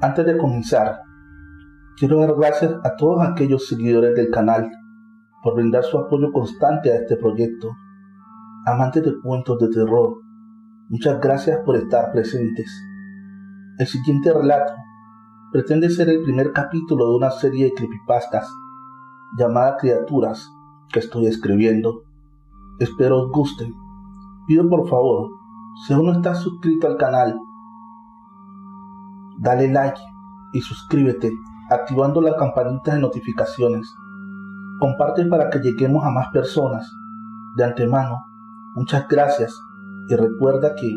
Antes de comenzar, quiero dar gracias a todos aquellos seguidores del canal por brindar su apoyo constante a este proyecto. Amantes de cuentos de terror, muchas gracias por estar presentes. El siguiente relato pretende ser el primer capítulo de una serie de creepypastas llamada Criaturas que estoy escribiendo. Espero os gusten. Pido por favor, si aún no estás suscrito al canal, dale like y suscríbete activando la campanita de notificaciones. Comparte para que lleguemos a más personas. De antemano, muchas gracias y recuerda que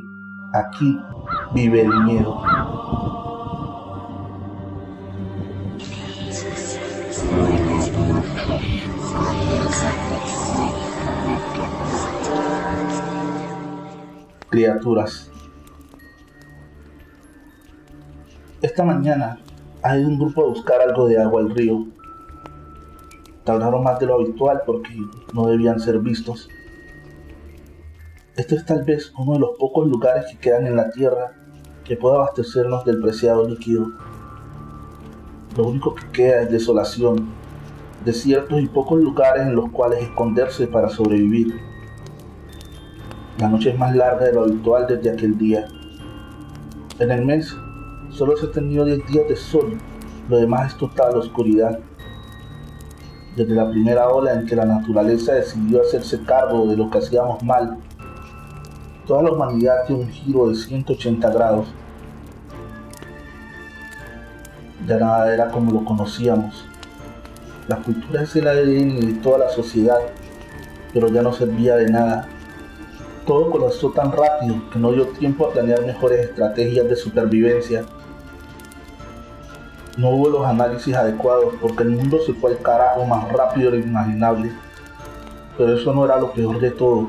aquí vive el miedo. Criaturas. Esta mañana ha ido un grupo a buscar algo de agua al río. Tardaron más de lo habitual porque no debían ser vistos. Este es tal vez uno de los pocos lugares que quedan en la tierra que pueda abastecernos del preciado líquido. Lo único que queda es desolación, desiertos y pocos lugares en los cuales esconderse para sobrevivir. La noche es más larga de lo habitual desde aquel día. En el mes solo se han tenido 10 días de sol, lo demás es total oscuridad. Desde la primera ola en que la naturaleza decidió hacerse cargo de lo que hacíamos mal, toda la humanidad dio un giro de 180 grados. Ya nada era como lo conocíamos. La cultura es el ADN de toda la sociedad, pero ya no servía de nada. Todo colapsó tan rápido que no dio tiempo a planear mejores estrategias de supervivencia. No hubo los análisis adecuados porque el mundo se fue al carajo más rápido de lo imaginable. Pero eso no era lo peor de todo.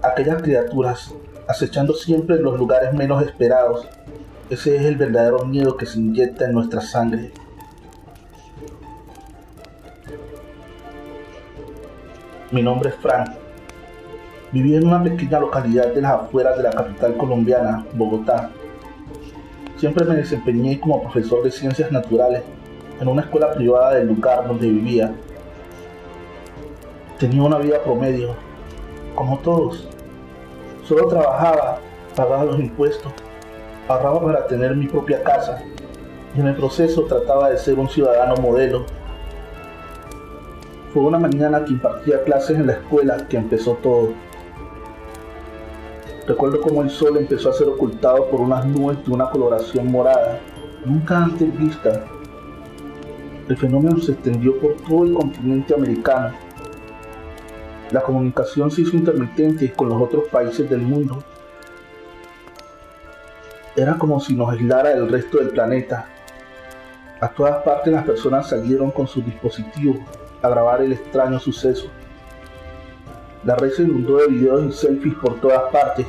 Aquellas criaturas, acechando siempre en los lugares menos esperados, ese es el verdadero miedo que se inyecta en nuestra sangre. Mi nombre es Frank. Viví en una pequeña localidad de las afueras de la capital colombiana, Bogotá. Siempre me desempeñé como profesor de ciencias naturales en una escuela privada del lugar donde vivía. Tenía una vida promedio, como todos. Solo trabajaba, pagaba los impuestos, ahorraba para tener mi propia casa y en el proceso trataba de ser un ciudadano modelo. Fue una mañana que impartía clases en la escuela que empezó todo. Recuerdo cómo el sol empezó a ser ocultado por unas nubes de una coloración morada, nunca antes vista. El fenómeno se extendió por todo el continente americano. La comunicación se hizo intermitente con los otros países del mundo. Era como si nos aislara del resto del planeta. A todas partes las personas salieron con sus dispositivos a grabar el extraño suceso. La red se inundó de videos y selfies por todas partes.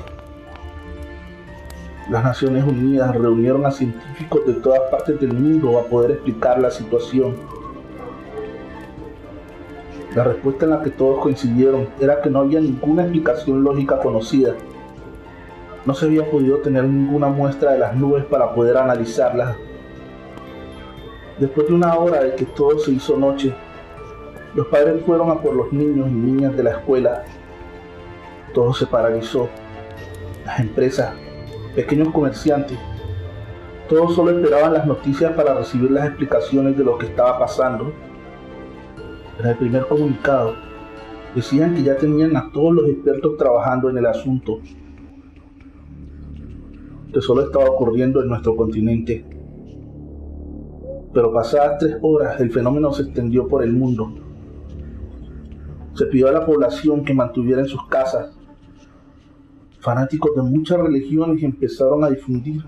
Las Naciones Unidas reunieron a científicos de todas partes del mundo a poder explicar la situación. La respuesta en la que todos coincidieron era que no había ninguna explicación lógica conocida. No se había podido tener ninguna muestra de las nubes para poder analizarlas. Después de una hora de que todo se hizo noche, los padres fueron a por los niños y niñas de la escuela. Todo se paralizó. Las empresas, pequeños comerciantes, todos solo esperaban las noticias para recibir las explicaciones de lo que estaba pasando. En el primer comunicado, decían que ya tenían a todos los expertos trabajando en el asunto, que solo estaba ocurriendo en nuestro continente. Pero pasadas 3 horas, el fenómeno se extendió por el mundo. Se pidió a la población que mantuviera en sus casas. Fanáticos de muchas religiones empezaron a difundir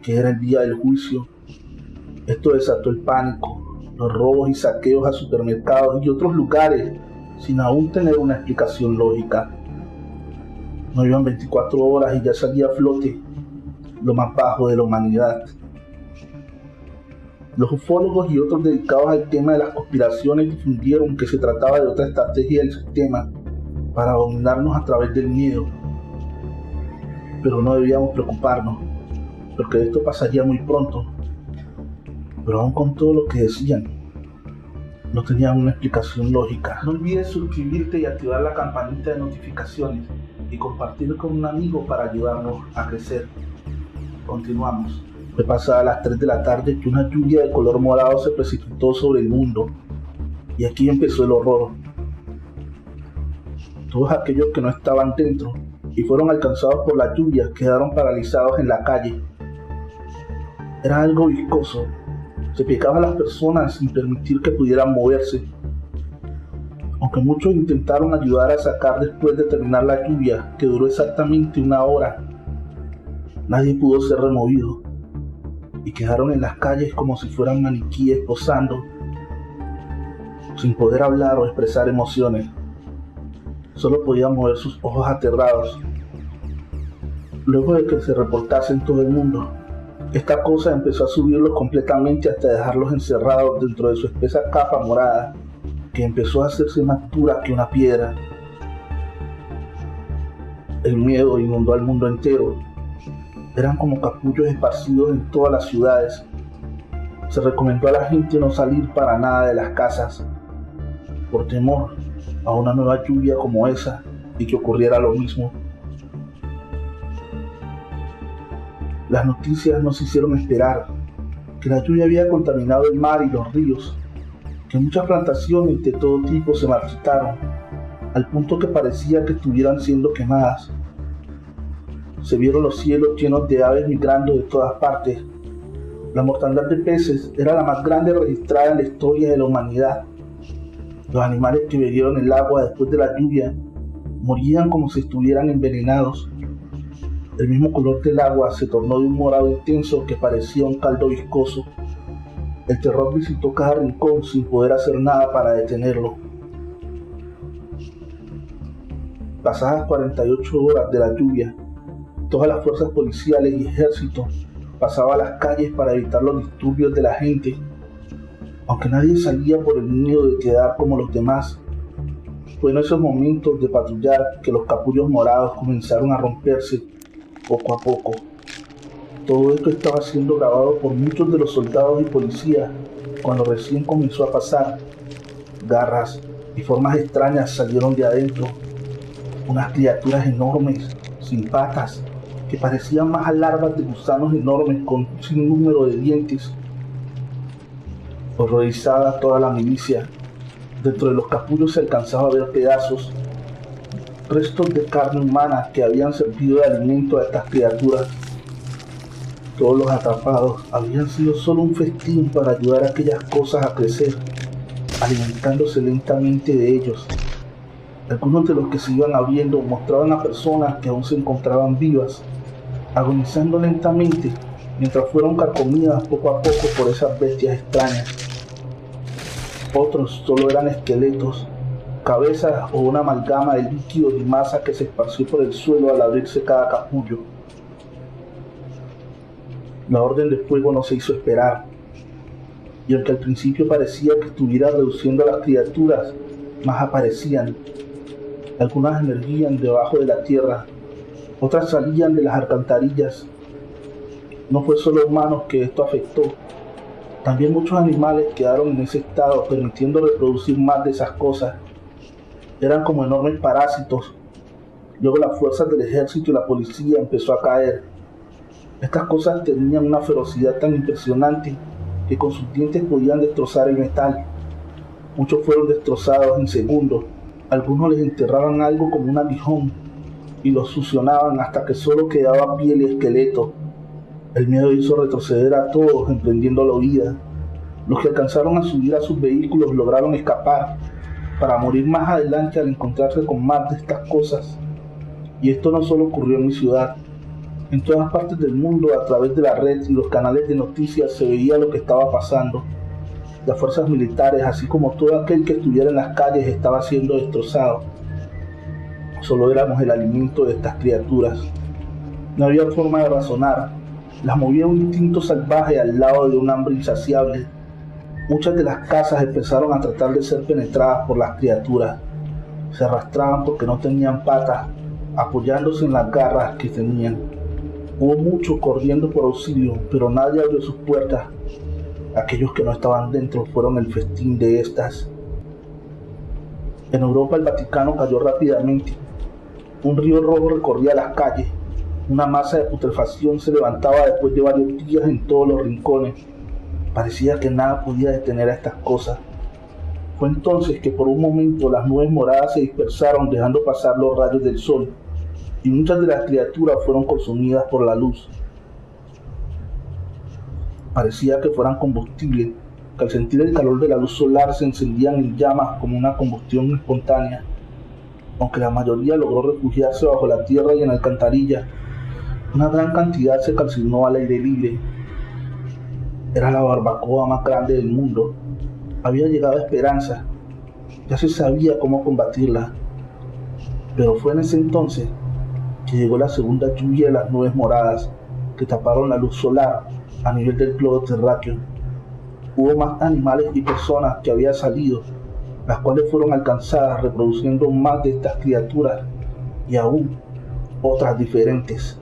que era el día del juicio. Esto desató el pánico, los robos y saqueos a supermercados y otros lugares sin aún tener una explicación lógica. No iban 24 horas y ya salía a flote lo más bajo de la humanidad. Los ufólogos y otros dedicados al tema de las conspiraciones difundieron que se trataba de otra estrategia del sistema para dominarnos a través del miedo. Pero no debíamos preocuparnos, porque esto pasaría muy pronto pero aún con todo lo que decían, no tenían una explicación lógica. No olvides suscribirte y activar la campanita de notificaciones y compartir con un amigo para ayudarnos a crecer. Continuamos. Fue pasada las 3 de la tarde que una lluvia de color morado se precipitó sobre el mundo, y aquí empezó el horror. Todos aquellos que no estaban dentro y fueron alcanzados por la lluvia quedaron paralizados en la calle. Era algo viscoso, se pegaba a las personas sin permitir que pudieran moverse. Aunque muchos intentaron ayudar a sacar después de terminar la lluvia, que duró exactamente 1 hora, nadie pudo ser removido y quedaron en las calles como si fueran maniquíes posando, sin poder hablar o expresar emociones. Solo podían mover sus ojos aterrados. Luego de que se reportase en todo el mundo, esta cosa empezó a subirlos completamente hasta dejarlos encerrados dentro de su espesa capa morada, que empezó a hacerse más dura que una piedra. El miedo inundó al mundo entero. Eran como capullos esparcidos en todas las ciudades. Se recomendó a la gente no salir para nada de las casas, por temor a una nueva lluvia como esa y que ocurriera lo mismo. Las noticias nos hicieron esperar que la lluvia había contaminado el mar y los ríos, que muchas plantaciones de todo tipo se marchitaron, al punto que parecía que estuvieran siendo quemadas. Se vieron los cielos llenos de aves migrando de todas partes. La mortandad de peces era la más grande registrada en la historia de la humanidad. Los animales que bebieron el agua después de la lluvia morían como si estuvieran envenenados. El mismo color del agua se tornó de un morado intenso que parecía un caldo viscoso. El terror visitó cada rincón sin poder hacer nada para detenerlo. Pasadas 48 horas de la lluvia, todas las fuerzas policiales y ejércitos pasaban a las calles para evitar los disturbios de la gente. Aunque nadie salía por el miedo de quedar como los demás, fue en esos momentos de patrullar que los capullos morados comenzaron a romperse poco a poco. Todo esto estaba siendo grabado por muchos de los soldados y policías cuando recién comenzó a pasar. Garras y formas extrañas salieron de adentro, unas criaturas enormes, sin patas, que parecían más a larvas de gusanos enormes con un sinnúmero de dientes. Horrorizada toda la milicia, dentro de los capullos se alcanzaba a ver pedazos, restos de carne humana que habían servido de alimento a estas criaturas. Todos los atrapados habían sido solo un festín para ayudar a aquellas cosas a crecer, alimentándose lentamente de ellos. Algunos de los que se iban abriendo mostraban a personas que aún se encontraban vivas, agonizando lentamente mientras fueron carcomidas poco a poco por esas bestias extrañas. Otros solo eran esqueletos, cabezas o una amalgama de líquidos y masa que se esparció por el suelo al abrirse cada capullo. La orden de fuego no se hizo esperar, y aunque al principio parecía que estuviera reduciendo a las criaturas, más aparecían. Algunas emergían debajo de la tierra, otras salían de las alcantarillas. No fue solo humanos que esto afectó, también muchos animales quedaron en ese estado, permitiendo reproducir más de esas cosas. Eran como enormes parásitos. Luego las fuerzas del ejército y la policía empezó a caer. Estas cosas tenían una ferocidad tan impresionante que con sus dientes podían destrozar el metal. Muchos fueron destrozados en segundos. Algunos les enterraban algo como un aguijón y los succionaban hasta que solo quedaba piel y esqueleto. El miedo hizo retroceder a todos, emprendiendo la huida. Los que alcanzaron a subir a sus vehículos lograron escapar, para morir más adelante al encontrarse con más de estas cosas. Y esto no solo ocurrió en mi ciudad. En todas partes del mundo, a través de la red y los canales de noticias, se veía lo que estaba pasando. Las fuerzas militares, así como todo aquel que estuviera en las calles, estaba siendo destrozado. Solo éramos el alimento de estas criaturas. No había forma de razonar. Las movía un instinto salvaje al lado de un hambre insaciable. Muchas de las casas empezaron a tratar de ser penetradas por las criaturas. Se arrastraban porque no tenían patas, apoyándose en las garras que tenían. Hubo muchos corriendo por auxilio, pero nadie abrió sus puertas. Aquellos que no estaban dentro fueron el festín de estas. En Europa el Vaticano cayó rápidamente. Un río rojo recorría las calles. Una masa de putrefacción se levantaba después de varios días en todos los rincones. Parecía que nada podía detener a estas cosas. Fue entonces que por un momento las nubes moradas se dispersaron dejando pasar los rayos del sol, y muchas de las criaturas fueron consumidas por la luz. Parecía que fueran combustible, que al sentir el calor de la luz solar se encendían en llamas como una combustión espontánea. Aunque la mayoría logró refugiarse bajo la tierra y en alcantarillas, una gran cantidad se calcinó al aire libre. Era la barbacoa más grande del mundo. Había llegado esperanza. Ya se sabía cómo combatirla. Pero fue en ese entonces que llegó la segunda lluvia de las nubes moradas que taparon la luz solar a nivel del globo terráqueo. Hubo más animales y personas que habían salido, las cuales fueron alcanzadas reproduciendo más de estas criaturas y aún otras diferentes.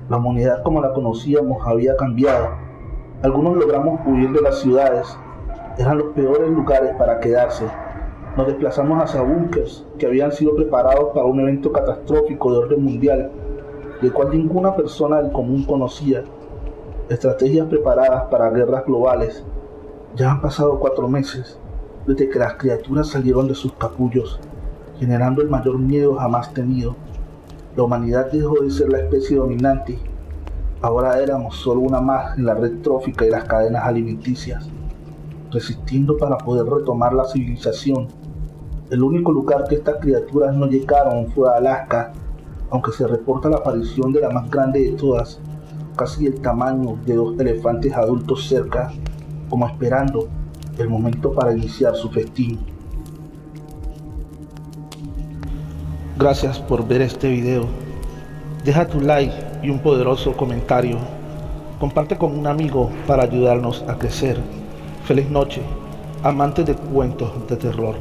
La humanidad como la conocíamos había cambiado. Algunos logramos huir de las ciudades. Eran los peores lugares para quedarse. Nos desplazamos hacia búnkers que habían sido preparados para un evento catastrófico de orden mundial, del cual ninguna persona del común conocía. Estrategias preparadas para guerras globales. Ya han pasado 4 meses desde que las criaturas salieron de sus capullos, generando el mayor miedo jamás tenido. La humanidad dejó de ser la especie dominante. Ahora éramos solo una más en la red trófica y las cadenas alimenticias, resistiendo para poder retomar la civilización. El único lugar que estas criaturas no llegaron fue a Alaska, aunque se reporta la aparición de la más grande de todas, casi el tamaño de 2 elefantes adultos cerca, como esperando el momento para iniciar su festín. Gracias por ver este video. Deja tu like y un poderoso comentario. Comparte con un amigo para ayudarnos a crecer. Feliz noche, amantes de cuentos de terror.